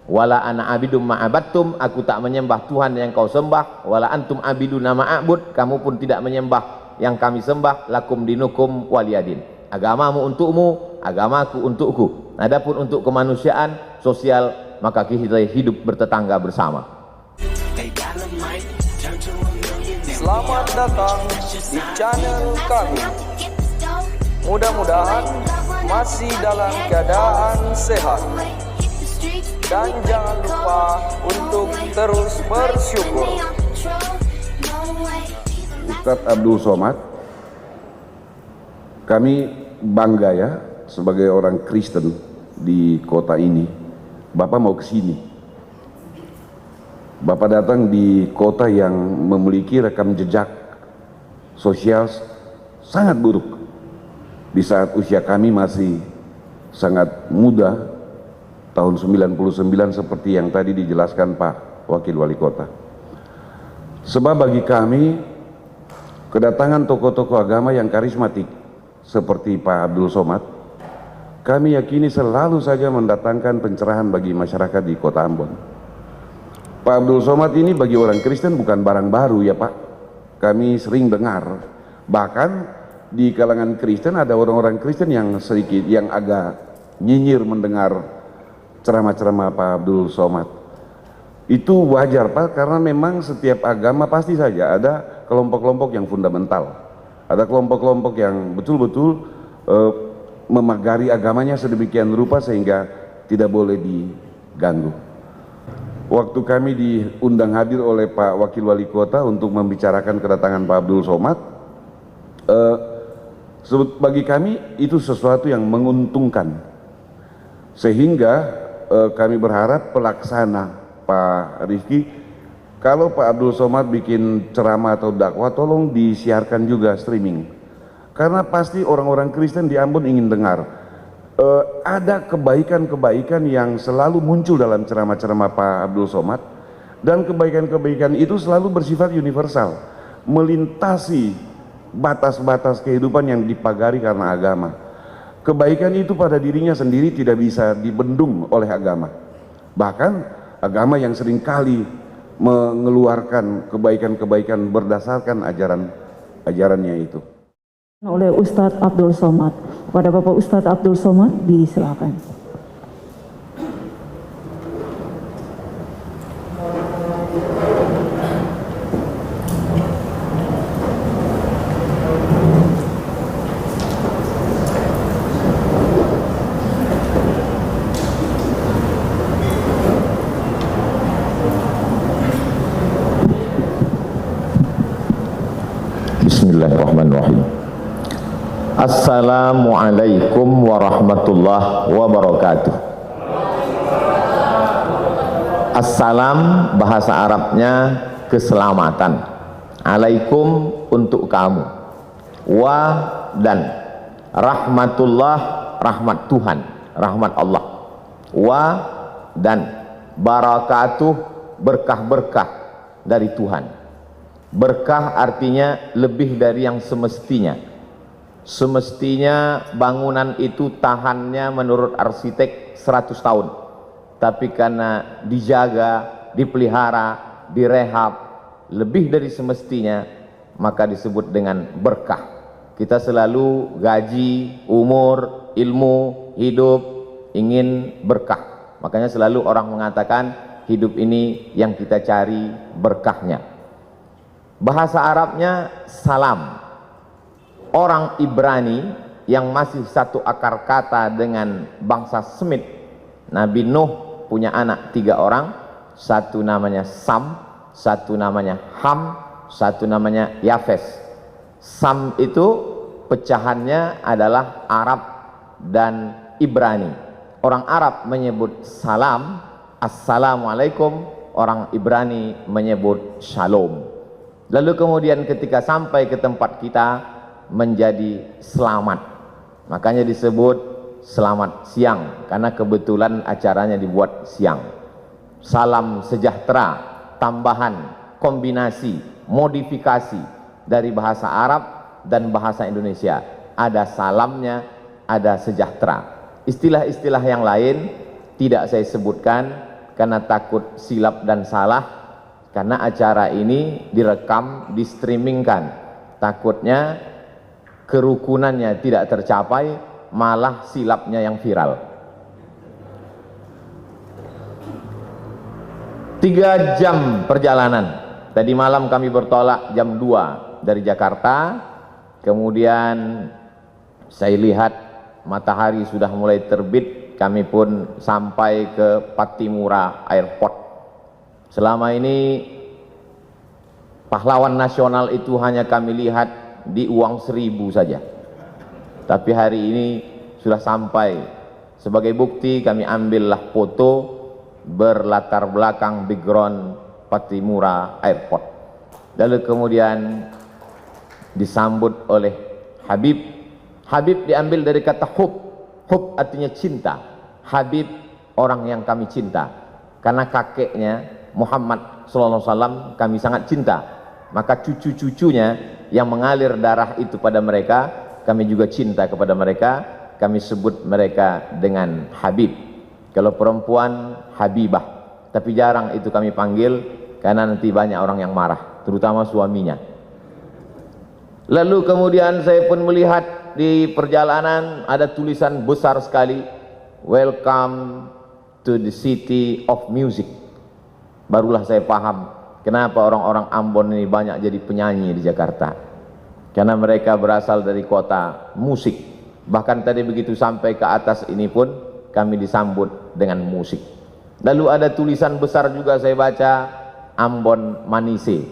Wala ana abidum ma'abattum, aku tak menyembah Tuhan yang kau sembah. Wala antum abiduna ma'abud, kamu pun tidak menyembah yang kami sembah. Lakum dinukum waliyadin, agamamu untukmu, agamaku untukku. Adapun untuk kemanusiaan sosial, maka kita hidup bertetangga bersama. Selamat datang di channel kami. Mudah-mudahan masih dalam keadaan sehat. Dan jangan lupa untuk terus bersyukur. Ustadz Abdul Somad, kami bangga ya sebagai orang Kristen di kota ini. Bapak mau ke sini. Bapak datang di kota yang memiliki rekam jejak sosial sangat buruk. Di saat usia kami masih sangat muda, tahun 99 seperti yang tadi dijelaskan Pak Wakil Wali Kota. Sebab bagi kami, kedatangan tokoh-tokoh agama yang karismatik seperti Pak Abdul Somad, kami yakini selalu saja mendatangkan pencerahan bagi masyarakat di kota Ambon. Pak Abdul Somad ini bagi orang Kristen bukan barang baru ya Pak. Kami sering dengar, bahkan di kalangan Kristen ada orang-orang Kristen yang sedikit, yang agak nyinyir mendengar ceramah-ceramah Pak Abdul Somad. Itu wajar Pak, karena memang setiap agama pasti saja ada kelompok-kelompok yang fundamental, ada kelompok-kelompok yang betul-betul memagari agamanya sedemikian rupa sehingga tidak boleh diganggu. Waktu kami diundang hadir oleh Pak Wakil Wali Kota untuk membicarakan kedatangan Pak Abdul Somad, bagi kami itu sesuatu yang menguntungkan, sehingga kami berharap pelaksana Pak Rifki, kalau Pak Abdul Somad bikin ceramah atau dakwah, tolong disiarkan juga streaming, karena pasti orang-orang Kristen di Ambon ingin dengar. Ada kebaikan-kebaikan yang selalu muncul dalam ceramah-ceramah Pak Abdul Somad, dan kebaikan-kebaikan itu selalu bersifat universal, melintasi batas-batas kehidupan yang dipagari karena agama. Kebaikan itu pada dirinya sendiri tidak bisa dibendung oleh agama. Bahkan agama yang seringkali mengeluarkan kebaikan-kebaikan berdasarkan ajarannya itu. Oleh Ustadz Abdul Somad. Kepada Bapak Ustadz Abdul Somad, disilakan. Bismillahirrahmanirrahim. Assalamualaikum warahmatullahi wabarakatuh. Assalam bahasa Arabnya keselamatan. Alaikum untuk kamu. Wa dan rahmatullah, rahmat Tuhan, rahmat Allah. Wa dan barakatuh, berkah-berkah dari Tuhan. Berkah artinya lebih dari yang semestinya. Semestinya bangunan itu tahannya menurut arsitek 100 tahun. Tapi karena dijaga, dipelihara, direhab lebih dari semestinya, maka disebut dengan berkah. Kita selalu gaji, umur, ilmu, hidup ingin berkah. Makanya selalu orang mengatakan hidup ini yang kita cari berkahnya. Bahasa Arabnya salam. Orang Ibrani yang masih satu akar kata dengan bangsa Semit. Nabi Nuh punya anak 3 orang, satu namanya Sam, satu namanya Ham, satu namanya Yafes. Sam itu pecahannya adalah Arab dan Ibrani. Orang Arab menyebut salam, assalamualaikum, orang Ibrani menyebut shalom. Lalu kemudian ketika sampai ke tempat kita menjadi selamat, makanya disebut selamat siang, karena kebetulan acaranya dibuat siang. Salam sejahtera, tambahan, kombinasi, modifikasi dari bahasa Arab dan bahasa Indonesia. Ada salamnya, ada sejahtera. Istilah-istilah yang lain tidak saya sebutkan karena takut silap dan salah, karena acara ini direkam, di-streamingkan. Takutnya kerukunannya tidak tercapai, malah silapnya yang viral. 3 jam perjalanan. Tadi malam kami bertolak jam 2 dari Jakarta. Kemudian saya lihat matahari sudah mulai terbit, kami pun sampai ke Pattimura Airport. Selama ini pahlawan nasional itu hanya kami lihat di uang 1000 saja. Tapi hari ini sudah sampai. Sebagai bukti kami ambillah foto berlatar belakang background Pattimura Airport. Lalu kemudian disambut oleh Habib. Habib diambil dari kata hub. Hub artinya cinta. Habib orang yang kami cinta. Karena kakeknya Muhammad SAW kami sangat cinta. Maka cucu-cucunya yang mengalir darah itu pada mereka, kami juga cinta kepada mereka. Kami sebut mereka dengan Habib. Kalau perempuan Habibah, tapi jarang itu kami panggil karena nanti banyak orang yang marah, terutama suaminya. Lalu kemudian saya pun melihat di perjalanan ada tulisan besar sekali, "Welcome to the city of music." Barulah saya paham kenapa orang-orang Ambon ini banyak jadi penyanyi di Jakarta, karena mereka berasal dari kota musik. Bahkan tadi begitu sampai ke atas ini pun kami disambut dengan musik. Lalu ada tulisan besar juga saya baca, Ambon Manise.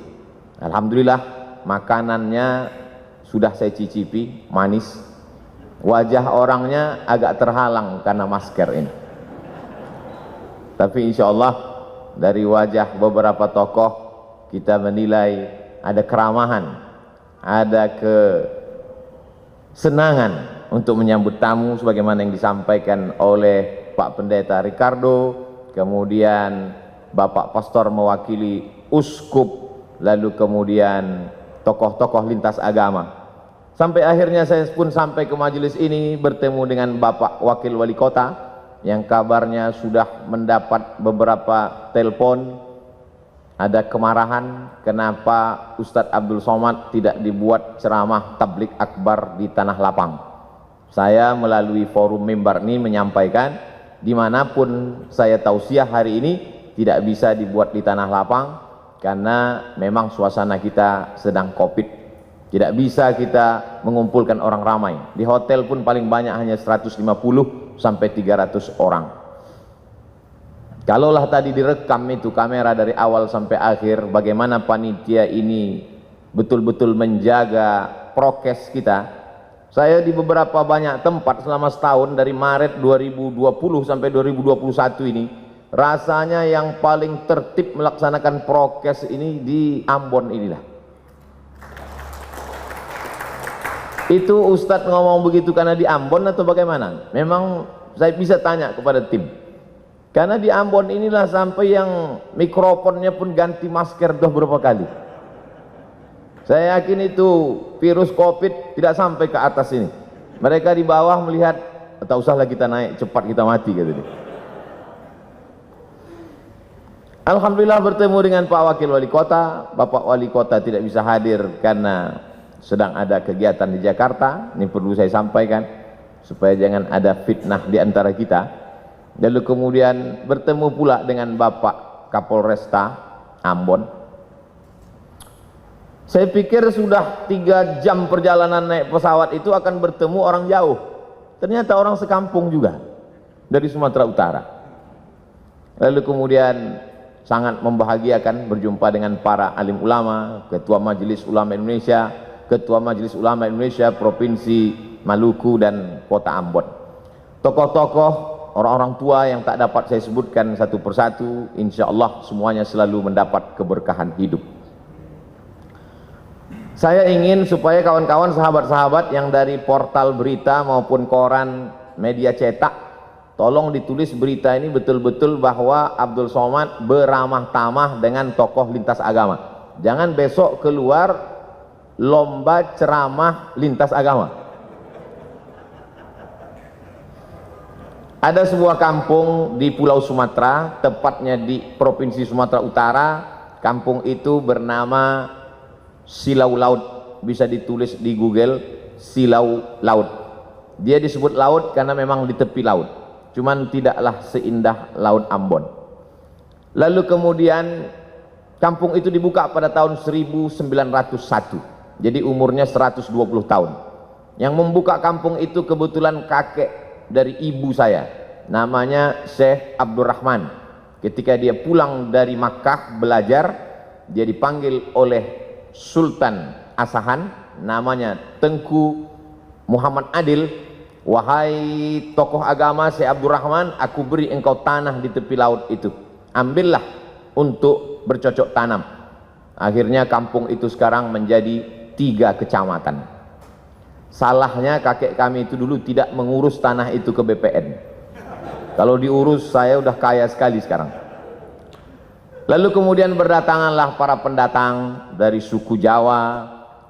Alhamdulillah makanannya sudah saya cicipi, manis. Wajah orangnya agak terhalang karena masker ini. Tapi insya Allah dari wajah beberapa tokoh kita menilai ada keramahan, ada kesenangan untuk menyambut tamu sebagaimana yang disampaikan oleh Pak Pendeta Ricardo, kemudian Bapak Pastor mewakili uskup, lalu kemudian tokoh-tokoh lintas agama. Sampai akhirnya saya pun sampai ke majelis ini bertemu dengan Bapak Wakil Wali Kota yang kabarnya sudah mendapat beberapa telepon, ada kemarahan kenapa Ustadz Abdul Somad tidak dibuat ceramah tablik akbar di Tanah Lapang. Saya melalui forum mimbar ini menyampaikan dimanapun saya tausiah hari ini tidak bisa dibuat di Tanah Lapang karena memang suasana kita sedang COVID. Tidak bisa kita mengumpulkan orang ramai. Di hotel pun paling banyak hanya 150 sampai 300 orang. Kalaulah tadi direkam itu kamera dari awal sampai akhir, bagaimana panitia ini betul-betul menjaga prokes kita. Saya di beberapa banyak tempat selama setahun dari Maret 2020 sampai 2021 ini, rasanya yang paling tertib melaksanakan prokes ini di Ambon inilah. Itu Ustadz ngomong begitu karena di Ambon atau bagaimana? Memang saya bisa tanya kepada tim. Karena di Ambon inilah sampai yang mikrofonnya pun ganti masker dah berapa kali. Saya yakin itu virus COVID tidak sampai ke atas ini. Mereka di bawah melihat, tak usahlah kita naik, cepat kita mati kata dia. Alhamdulillah bertemu dengan Pak Wakil Wali Kota. Bapak Wali Kota tidak bisa hadir karena sedang ada kegiatan di Jakarta. Ini perlu saya sampaikan supaya jangan ada fitnah di antara kita. Lalu kemudian bertemu pula dengan Bapak Kapolresta Ambon. Saya pikir sudah 3 jam perjalanan naik pesawat itu akan bertemu orang jauh. Ternyata orang sekampung juga dari Sumatera Utara. Lalu kemudian sangat membahagiakan berjumpa dengan para alim ulama, Ketua Majelis Ulama Indonesia, Ketua Majelis Ulama Indonesia Provinsi Maluku dan Kota Ambon. Tokoh-tokoh, orang-orang tua yang tak dapat saya sebutkan satu persatu, insya Allah semuanya selalu mendapat keberkahan hidup. Saya ingin supaya kawan-kawan sahabat-sahabat yang dari portal berita maupun koran media cetak, tolong ditulis berita ini betul-betul bahwa Abdul Somad beramah tamah dengan tokoh lintas agama. Jangan besok keluar lomba ceramah lintas agama. Ada sebuah kampung di Pulau Sumatera, tepatnya di Provinsi Sumatera Utara. Kampung itu bernama Silau Laut, bisa ditulis di Google, Silau Laut. Dia disebut laut karena memang di tepi laut, cuman tidaklah seindah Laut Ambon. Lalu kemudian kampung itu dibuka pada tahun 1901, jadi umurnya 120 tahun. Yang membuka kampung itu kebetulan kakek dari ibu saya, namanya Syekh Abdurrahman. Ketika dia pulang dari Makkah belajar, dia dipanggil oleh Sultan Asahan, namanya Tengku Muhammad Adil. Wahai tokoh agama Syekh Abdurrahman, aku beri engkau tanah di tepi laut itu, ambillah untuk bercocok tanam. Akhirnya kampung itu sekarang menjadi 3 kecamatan. Salahnya kakek kami itu dulu tidak mengurus tanah itu ke BPN. Kalau diurus saya udah kaya sekali sekarang. Lalu kemudian berdatanganlah para pendatang dari suku Jawa,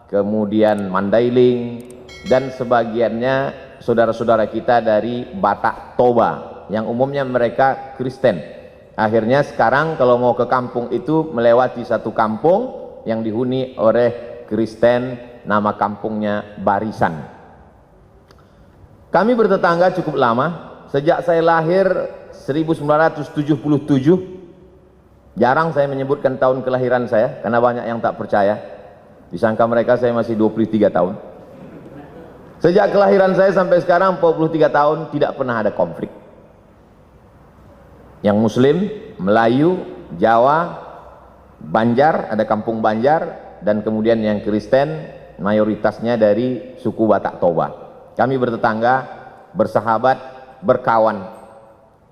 kemudian Mandailing, dan sebagiannya saudara-saudara kita dari Batak Toba, yang umumnya mereka Kristen. Akhirnya sekarang kalau mau ke kampung itu melewati satu kampung yang dihuni oleh Kristen, nama kampungnya Barisan. Kami bertetangga cukup lama, sejak saya lahir 1977. Jarang saya menyebutkan tahun kelahiran saya karena banyak yang tak percaya, disangka mereka saya masih 23 tahun. Sejak kelahiran saya sampai sekarang 43 tahun tidak pernah ada konflik. Yang Muslim, Melayu, Jawa, Banjar, ada kampung Banjar, dan kemudian yang Kristen mayoritasnya dari suku Batak Toba. Kami bertetangga, bersahabat, berkawan.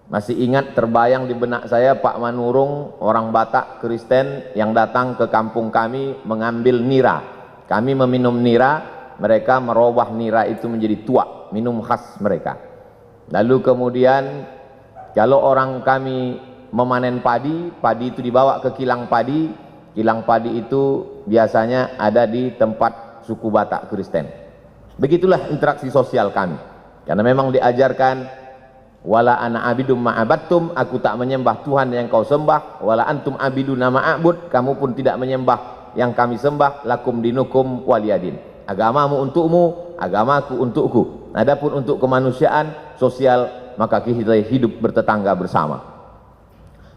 Masih ingat terbayang di benak saya Pak Manurung, orang Batak Kristen yang datang ke kampung kami mengambil nira. Kami meminum nira, mereka merubah nira itu menjadi tuak, minum khas mereka. Lalu kemudian kalau orang kami memanen padi, padi itu dibawa ke kilang padi. Kilang padi itu biasanya ada di tempat suku Batak Kristen. Begitulah interaksi sosial kami. Karena memang diajarkan, wala ana abidum ma'abattum, aku tak menyembah Tuhan yang kau sembah, wala antum abiduna ma'abud, kamu pun tidak menyembah yang kami sembah, lakum dinukum waliyadin. Agamamu untukmu, agamaku untukku. Adapun untuk kemanusiaan, sosial, maka kita hidup bertetangga bersama.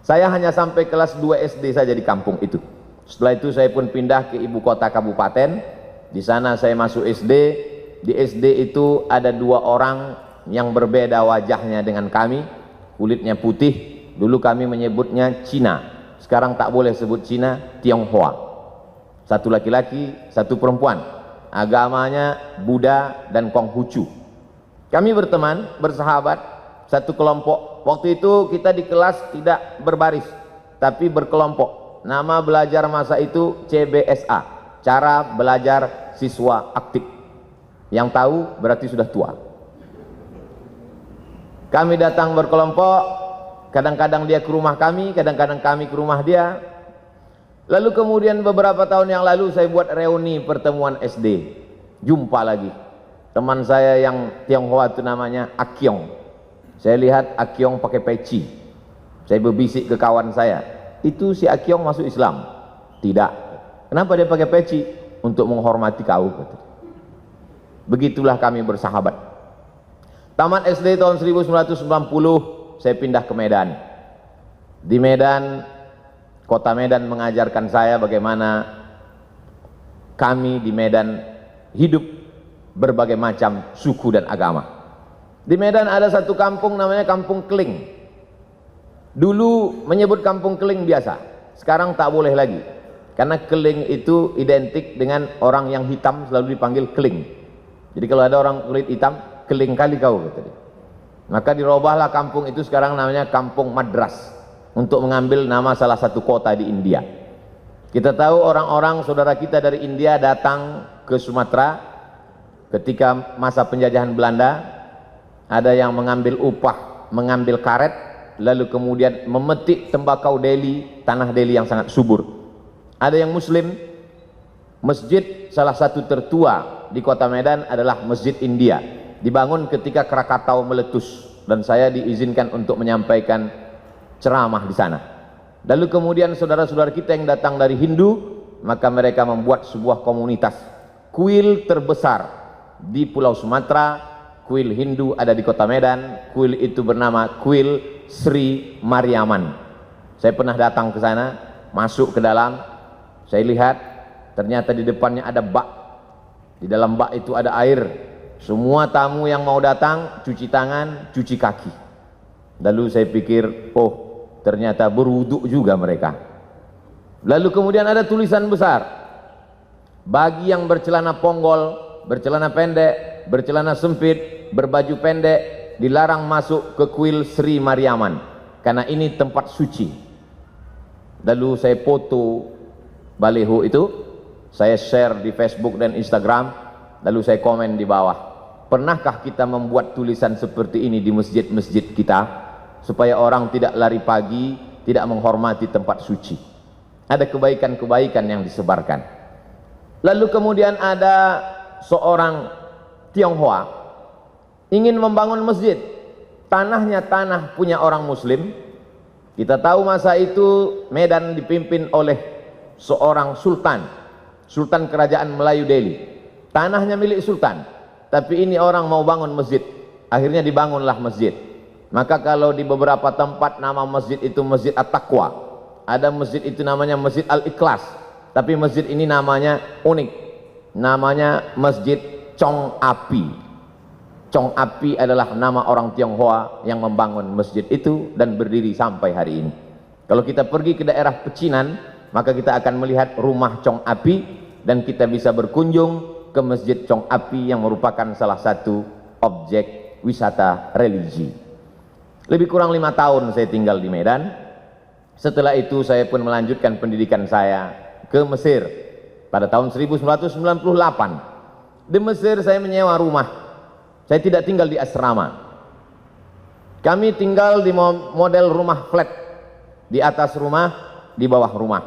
Saya hanya sampai kelas 2 SD saja di kampung itu. Setelah itu saya pun pindah ke ibu kota kabupaten. Di sana saya masuk SD. Di SD itu ada 2 orang yang berbeda wajahnya dengan kami, kulitnya putih. Dulu kami menyebutnya Cina, sekarang tak boleh sebut Cina, Tionghoa. Satu laki-laki, satu perempuan. Agamanya Buddha dan Konghucu. Kami berteman, bersahabat, satu kelompok. Waktu itu kita di kelas tidak berbaris, tapi berkelompok. Nama belajar masa itu CBSA, cara belajar siswa aktif. Yang tahu berarti sudah tua. Kami datang berkelompok, kadang-kadang dia ke rumah kami, kadang-kadang kami ke rumah dia. Lalu kemudian beberapa tahun yang lalu saya buat reuni pertemuan SD. Jumpa lagi teman saya yang Tionghoa itu namanya Akyong. Saya lihat Akyong pakai peci. Saya berbisik ke kawan saya, itu si Akyong masuk Islam? Tidak. Kenapa dia pakai peci? Untuk menghormati kau. Begitulah kami bersahabat. Tamat SD tahun 1990, saya pindah ke Medan. Di Medan, kota Medan mengajarkan saya bagaimana kami di Medan hidup berbagai macam suku dan agama. Di Medan ada satu kampung namanya Kampung Keling. Dulu menyebut Kampung Keling biasa, sekarang tak boleh lagi. Karena Keling itu identik dengan orang yang hitam, selalu dipanggil Keling. Jadi kalau ada orang kulit hitam, keling kali kau, kata dia. Maka dirubahlah kampung itu sekarang namanya Kampung Madras, untuk mengambil nama salah satu kota di India. Kita tahu orang-orang saudara kita dari India datang ke Sumatera ketika masa penjajahan Belanda. Ada yang mengambil upah, mengambil karet, lalu kemudian memetik tembakau Delhi, tanah Delhi yang sangat subur. Ada yang Muslim. Masjid salah satu tertua di kota Medan adalah Masjid India, dibangun ketika Krakatau meletus. dan saya diizinkan untuk menyampaikan ceramah di sana. Lalu kemudian saudara-saudara kita yang datang dari Hindu, maka mereka membuat sebuah komunitas kuil terbesar di Pulau Sumatera. Kuil Hindu ada di Kota Medan. Kuil itu bernama Kuil Sri Mariaman. Saya pernah datang ke sana, masuk ke dalam, saya lihat ternyata di depannya ada bak. Di dalam bak itu ada air. Semua tamu yang mau datang cuci tangan, cuci kaki. Lalu saya pikir, oh ternyata berwuduk juga mereka. Lalu kemudian ada tulisan besar, bagi yang bercelana ponggol, bercelana pendek, bercelana sempit, berbaju pendek, dilarang masuk ke kuil Sri Mariaman, karena ini tempat suci. Lalu saya foto baliho itu, saya share di Facebook dan Instagram, lalu saya komen di bawah, pernahkah kita membuat tulisan seperti ini di masjid-masjid kita, supaya orang tidak lari pagi, tidak menghormati tempat suci. Ada kebaikan-kebaikan yang disebarkan. Lalu kemudian ada seorang Tionghoa ingin membangun masjid. Tanahnya tanah punya orang muslim. Kita tahu masa itu Medan dipimpin oleh seorang sultan, sultan kerajaan Melayu Delhi. Tanahnya milik sultan, tapi ini orang mau bangun masjid. Akhirnya dibangunlah masjid. Maka kalau di beberapa tempat nama masjid itu Masjid At-Taqwa, ada masjid itu namanya Masjid Al-Ikhlas, tapi masjid ini namanya unik, namanya Masjid Chong Api. Chong Api adalah nama orang Tionghoa yang membangun masjid itu dan berdiri sampai hari ini. Kalau kita pergi ke daerah Pecinan, maka kita akan melihat rumah Chong Api, dan kita bisa berkunjung ke Masjid Chong Api yang merupakan salah satu objek wisata religi. Lebih kurang 5 tahun saya tinggal di Medan. Setelah itu saya pun melanjutkan pendidikan saya ke Mesir pada tahun 1998. Di Mesir saya menyewa rumah. Saya tidak tinggal di asrama. Kami tinggal di model rumah flat. Di atas rumah, di bawah rumah.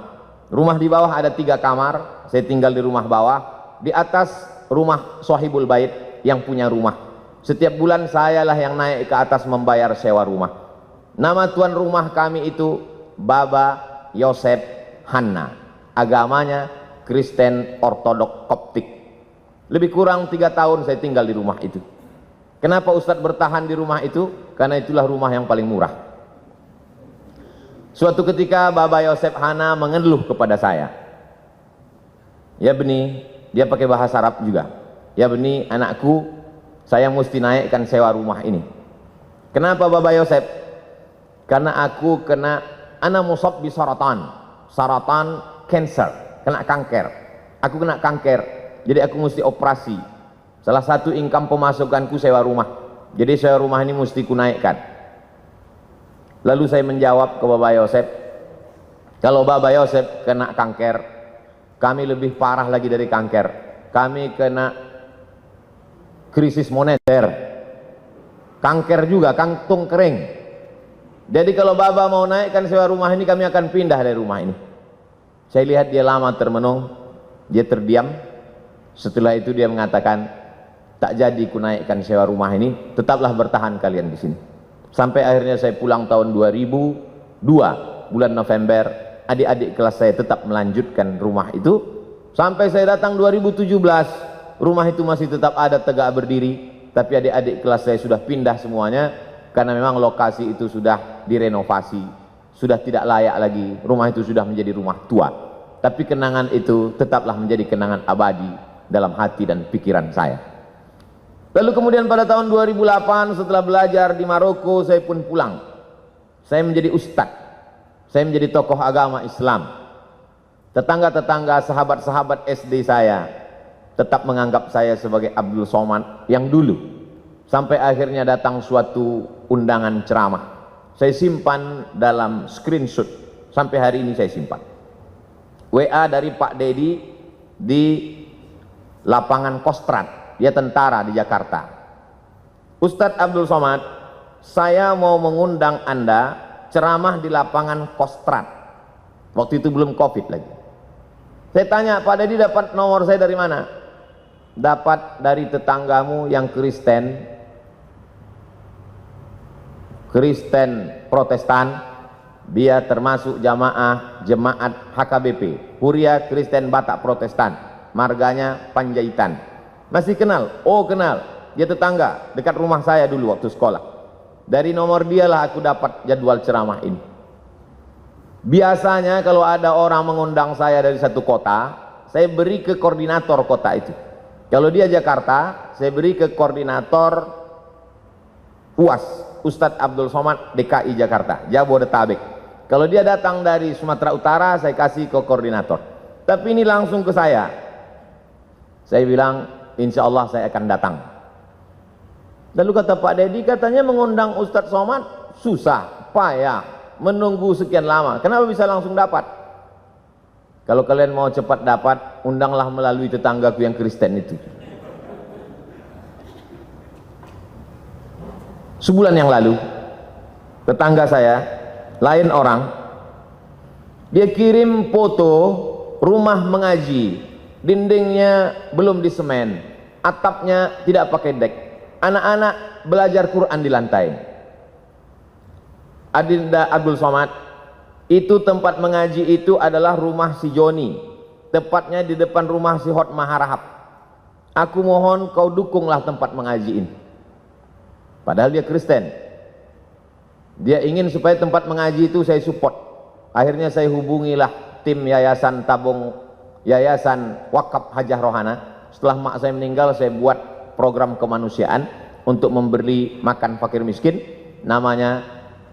Rumah di bawah ada 3 kamar. Saya tinggal di rumah bawah. Di atas rumah Sohibul Bait yang punya rumah. Setiap bulan sayalah yang naik ke atas membayar sewa rumah. Nama tuan rumah kami itu Baba Yosef Hanna. Agamanya Kristen Ortodok Koptik. Lebih kurang 3 tahun saya tinggal di rumah itu. Kenapa Ustadz bertahan di rumah itu? Karena itulah rumah yang paling murah. Suatu ketika Baba Yosef Hanna mengeluh kepada saya. Ya Beni, dia pakai bahasa Arab juga. Ya Beni, anakku, saya mesti naikkan sewa rumah ini. Kenapa Baba Yosef? Karena aku kena musab bi saratan. Saratan cancer, kena kanker. Aku kena kanker, jadi aku mesti operasi. Salah satu income pemasukanku sewa rumah. Jadi sewa rumah ini mesti ku naikkan. Lalu saya menjawab ke Baba Yosef, kalau Baba Yosef kena kanker, kami lebih parah lagi dari kanker. Kami kena krisis moneter, kanker juga, kantung kering. Jadi kalau Baba mau naikkan sewa rumah ini, kami akan pindah dari rumah ini. Saya lihat dia lama termenung, dia terdiam. Setelah itu dia mengatakan, tak jadi ku naikkan sewa rumah ini, tetaplah bertahan kalian di sini. Sampai akhirnya saya pulang tahun 2002, bulan November, adik-adik kelas saya tetap melanjutkan rumah itu. Sampai saya datang 2017, rumah itu masih tetap ada tegak berdiri, tapi adik-adik kelas saya sudah pindah semuanya karena memang lokasi itu sudah direnovasi, sudah tidak layak lagi, rumah itu sudah menjadi rumah tua. Tapi kenangan itu tetaplah menjadi kenangan abadi dalam hati dan pikiran saya. Lalu kemudian pada tahun 2008 setelah belajar di Maroko, saya pun pulang. Saya menjadi ustadz, saya menjadi tokoh agama Islam. Tetangga-tetangga, sahabat-sahabat SD saya tetap menganggap saya sebagai Abdul Somad yang dulu. Sampai akhirnya datang suatu undangan ceramah. Saya simpan dalam screenshot. Sampai hari ini saya simpan. WA dari Pak Dedi di lapangan Kostrad. Dia tentara di Jakarta. Ustadz Abdul Somad, saya mau mengundang Anda ceramah di lapangan Kostrad. Waktu itu belum COVID lagi. Saya tanya, Pak Dedi dapat nomor saya dari mana? Dapat dari tetanggamu yang Kristen. Kristen Protestan, dia termasuk jemaat HKBP, Huria Kristen Batak Protestan, marganya Panjaitan. Masih kenal? Oh kenal, dia tetangga dekat rumah saya dulu waktu sekolah. Dari nomor dialah aku dapat jadwal ceramah ini. Biasanya kalau ada orang mengundang saya dari satu kota, saya beri ke koordinator kota itu. Kalau dia Jakarta, saya beri ke koordinator UAS, Ustadz Abdul Somad DKI Jakarta, Jabodetabek. Kalau dia datang dari Sumatera Utara, saya kasih ke koordinator. Tapi ini langsung ke saya. Saya bilang, insya Allah saya akan datang. Lalu kata Pak Dedi, katanya mengundang Ustadz Somad susah, payah, menunggu sekian lama. Kenapa bisa langsung dapat? Kalau kalian mau cepat dapat, undanglah melalui tetanggaku yang Kristen itu. Sebulan yang lalu, tetangga saya, lain orang, dia kirim foto rumah mengaji, dindingnya belum disemen, atapnya tidak pakai dek, anak-anak belajar Quran di lantai. Adinda Abdul Somad, itu tempat mengaji itu adalah rumah si Joni, tepatnya di depan rumah si Hot Maharahap. Aku mohon kau dukunglah tempat mengaji ini. Padahal dia Kristen. Dia ingin supaya tempat mengaji itu saya support. Akhirnya saya hubungilah tim Yayasan Wakaf Hajah Rohana. Setelah mak saya meninggal, saya buat program kemanusiaan untuk memberi makan fakir miskin. Namanya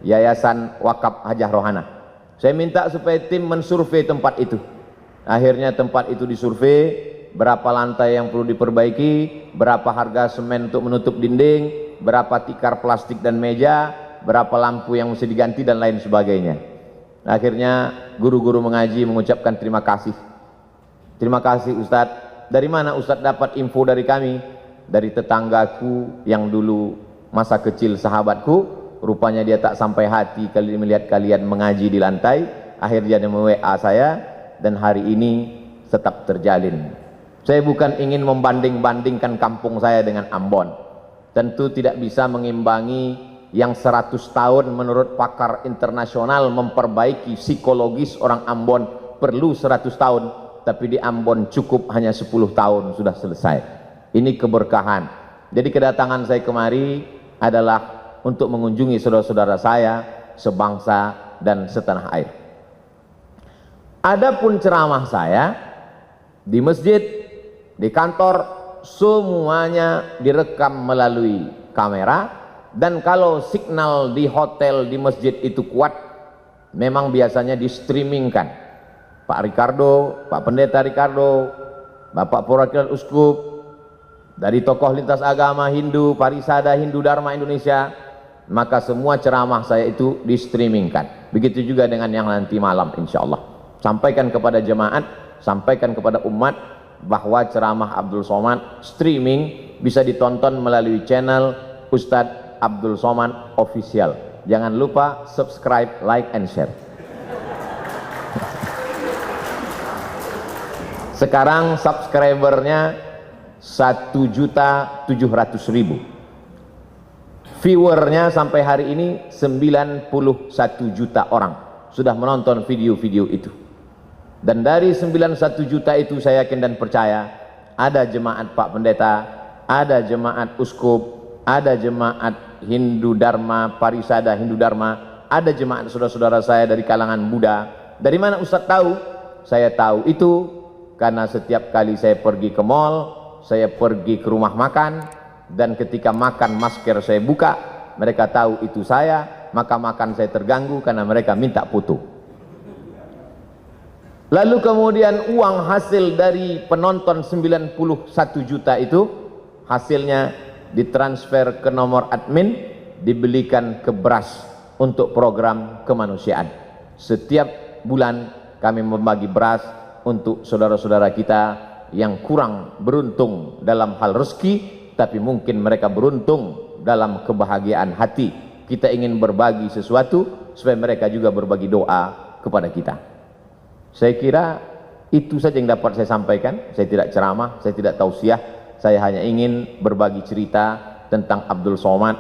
Yayasan Wakaf Hajah Rohana. Saya minta supaya tim mensurvei tempat itu. Akhirnya tempat itu disurvei, berapa lantai yang perlu diperbaiki, berapa harga semen untuk menutup dinding, berapa tikar plastik dan meja, berapa lampu yang mesti diganti dan lain sebagainya. Akhirnya guru-guru mengaji mengucapkan terima kasih. Terima kasih Ustadz. Dari mana Ustadz dapat info dari kami? Dari tetanggaku yang dulu masa kecil sahabatku. Rupanya dia tak sampai hati kali melihat kalian mengaji di lantai. Akhirnya dia WA saya dan hari ini tetap terjalin. Saya bukan ingin membanding-bandingkan kampung saya dengan Ambon. Tentu tidak bisa mengimbangi yang 100 tahun menurut pakar internasional memperbaiki psikologis orang Ambon perlu 100 tahun, tapi di Ambon cukup hanya 10 tahun sudah selesai. Ini keberkahan. Jadi kedatangan saya kemari adalah untuk mengunjungi saudara-saudara saya sebangsa dan setanah air. Adapun ceramah saya di masjid, di kantor, semuanya direkam melalui kamera, dan kalau signal di hotel, di masjid itu kuat, memang biasanya di streamingkan. Pak Ricardo, Pak Pendeta Ricardo, Bapak Perwakilan Uskup, dari tokoh lintas agama Hindu, Parisada Hindu Dharma Indonesia, maka semua ceramah saya itu di streamingkan. Begitu juga dengan yang nanti malam insya Allah. Sampaikan kepada jemaat, sampaikan kepada umat, bahwa ceramah Abdul Somad streaming bisa ditonton melalui channel Ustadz Abdul Somad Official. Jangan lupa subscribe, like, and share. Sekarang subscribernya 1.700.000. Viewernya sampai hari ini 91 juta orang sudah menonton video-video itu. Dan dari 91 juta itu saya yakin dan percaya ada jemaat Pak Pendeta, ada jemaat Uskup, ada jemaat Hindu Dharma, Parisada Hindu Dharma, ada jemaat saudara-saudara saya dari kalangan Buddha. Dari mana Ustadz tahu? Saya tahu itu karena setiap kali saya pergi ke mall, saya pergi ke rumah makan, dan ketika makan masker saya buka, mereka tahu itu saya, maka makan saya terganggu karena mereka minta foto. Lalu kemudian uang hasil dari penonton 91 juta itu, hasilnya ditransfer ke nomor admin, dibelikan ke beras untuk program kemanusiaan. Setiap bulan kami membagi beras untuk saudara-saudara kita yang kurang beruntung dalam hal rezeki, tapi mungkin mereka beruntung dalam kebahagiaan hati. Kita ingin berbagi sesuatu supaya mereka juga berbagi doa kepada kita. Saya kira itu saja yang dapat saya sampaikan. Saya tidak ceramah, saya tidak tausiah, saya hanya ingin berbagi cerita tentang Abdul Somad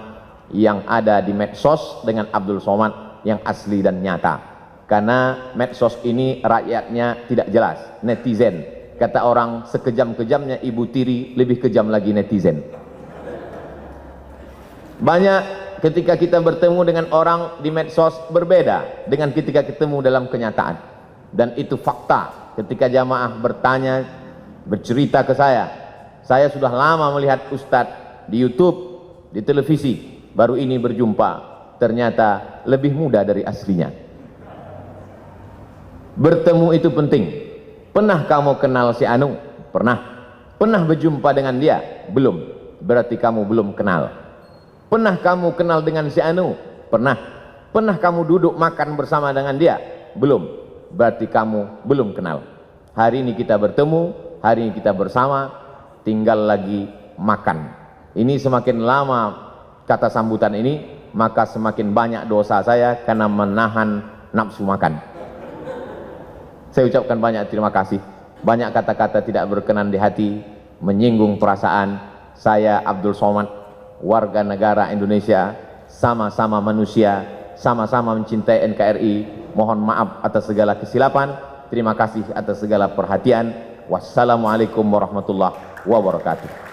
yang ada di medsos dengan Abdul Somad yang asli dan nyata. Karena medsos ini rakyatnya tidak jelas, netizen. Kata orang, sekejam-kejamnya ibu tiri, lebih kejam lagi netizen. Banyak ketika kita bertemu dengan orang di medsos berbeda dengan ketika ketemu dalam kenyataan. Dan itu fakta. Ketika jamaah bertanya, bercerita ke saya sudah lama melihat Ustadz di YouTube, di televisi, baru ini berjumpa, ternyata lebih muda dari aslinya. Bertemu itu penting. Pernah kamu kenal si Anu? Pernah. Pernah berjumpa dengan dia? Belum. Berarti kamu belum kenal. Pernah kamu kenal dengan si Anu? Pernah. Pernah kamu duduk makan bersama dengan dia? Belum. Berarti kamu belum kenal. Hari ini kita bertemu, hari ini kita bersama, tinggal lagi makan. Ini semakin lama kata sambutan ini, maka semakin banyak dosa saya karena menahan nafsu makan. Saya ucapkan banyak terima kasih. Banyak kata-kata tidak berkenan di hati, menyinggung perasaan. Saya Abdul Somad, warga negara Indonesia, sama-sama manusia, sama-sama mencintai NKRI. Mohon maaf atas segala kesilapan. Terima kasih atas segala perhatian. Wassalamualaikum warahmatullahi wabarakatuh.